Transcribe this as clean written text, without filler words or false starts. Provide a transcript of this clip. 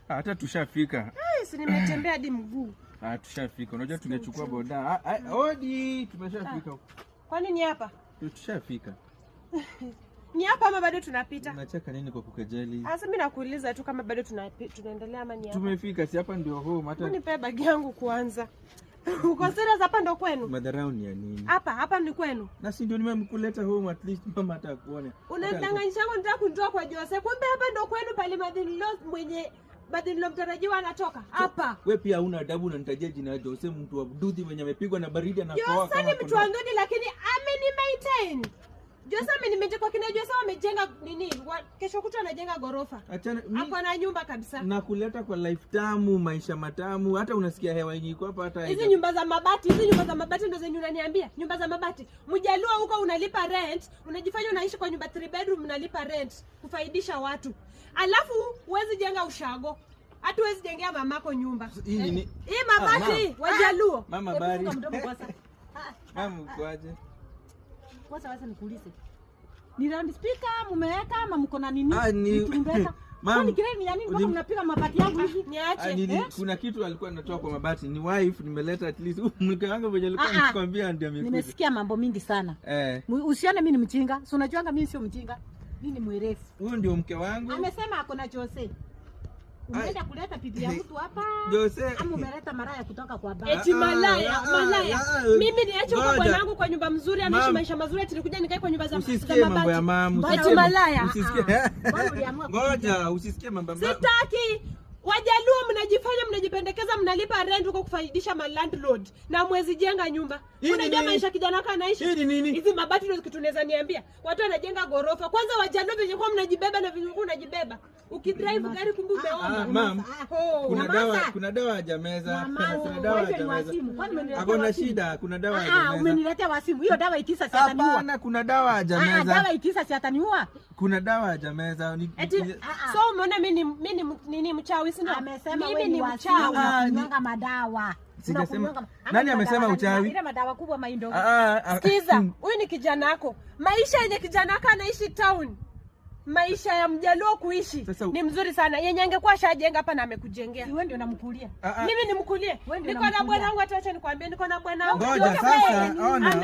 Hata tushafika. Si nimetembea hadi mguu. Tushafika. Unajua tungechukua boda. Hodi, tumeshafika. Kwani ni hapa? Tushafika. Ni hapa ama bado tunapita? Unacheka nini kwa kukejeli? Sasa mimi nakuuliza tu kama bado tunaendelea ama ni hapa. Tumefika, si hapa ndio home hata. Nipe bag yangu kwanza. Uko serious hapa ndo kwenu? Madharau ni ya nini? Hapa ni kwenu. Na si ndio nimemkuleta home at least mama atakuone. Unadanganyisha ngo nataka kunitoa kwa Jose. Kumbe hapa ndo kwenu pale Madinlo mwenye Madinlo mtarajiwa anatoka. Hapa. Wewe pia huna adabu, unanitajia jina la Jose, mtu wa Duthi mwenye amepigwa na baridi anakoa kama. Jose ni mtu wa Duthi lakini maintain. Jose amenimeje kwa kina Jose wamejenga nini? Kesho kutwa anajenga gorofa. Hapo na nyumba kabisa. Na kuleta kwa life tamu, maisha matamu, hata unasikia hewa yenyewe iko hapa hata. Hizi nyumba za mabati ndio zenye unaniambia. Nyumba za mabati. Mjalua huko unalipa rent, unajifanya unaishi kwa nyumba 3 bedroom unalipa rent kufaidisha watu. Alafu huwezi jenga ushago. Hata huwezi jengea mamako nyumba. Hii mabati wajaluo. Mama bari. Mama kwaje? Kwanza nikuulize. Ni round speaker mmeweka ama mko na nini? Mtumbeka. Mama kile ni nini mpaka mnapiga mabati yangu hivi? Niache. Kuna kitu alikuwa anatoa kwa mabati. Ni wife nimeleta at least. Mke wangu mwenye alikuwa anakuambia ndio amekuja. Nimesikia mambo mingi sana. Usione mimi ni mjinga. Si unajuanga mimi sio mjinga. Mimi ni mwerevu. Huyo ndio mke wangu. Amesema ako na Jose. Umeenda kuleta bibi ya mtu hapa? Jose. Ama umeleta maraya kutoka kwa baba? Eti malaya. Mimi niache kwa bwanangu kwa nyumba mzuri, anaishi maisha mazuri, ati nikuja nikae kwa nyumba za mabati. Usisikie mambo ya mama. Eti malaya. Usisikie. Ngoja, usisikie mambo. Sitaki. Wajaluo mnajipendekeza mnalipa rent huko kufaidisha ma landlord na mwezi jenga nyumba. Unajua maisha kijana wako anaishi. Hizi mabati ndio kitu tunaweza niambia. Watu wanajenga gorofa. Kwanza wajaluo venye kwa mnajibeba na venye unajibeba. Ukidrive gari kumbe umeomba. Mama. Kuna dawa ya jameza. Kuna dawa ya jameza. Hakuna shida, kuna dawa ya jameza. Umeniletea wasimu. Hiyo dawa ikisa si ataniua. Hapana, kuna dawa ya jameza. Dawa ikisa si ataniua. Kuna dawa ya jameza. So umeona mimi mchawi si ndio? Amesema mimi ni mchawi na madawa. Sijasema. Nani amesema uchawi? Ile madawa kubwa maindo. Sikiza, huyu ni kijana wako. Maisha yenye kijana wako anaishi town. Maisha ya mjaluo kuishi ni mzuri sana. Yenye angekuwa shajenga hapa na amekujengea. Wewe ndio unamkulia. Mimi nimkulie. Niko na bwana wangu, acha nikwambie niko na bwana wangu. Ngoja sasa, ona.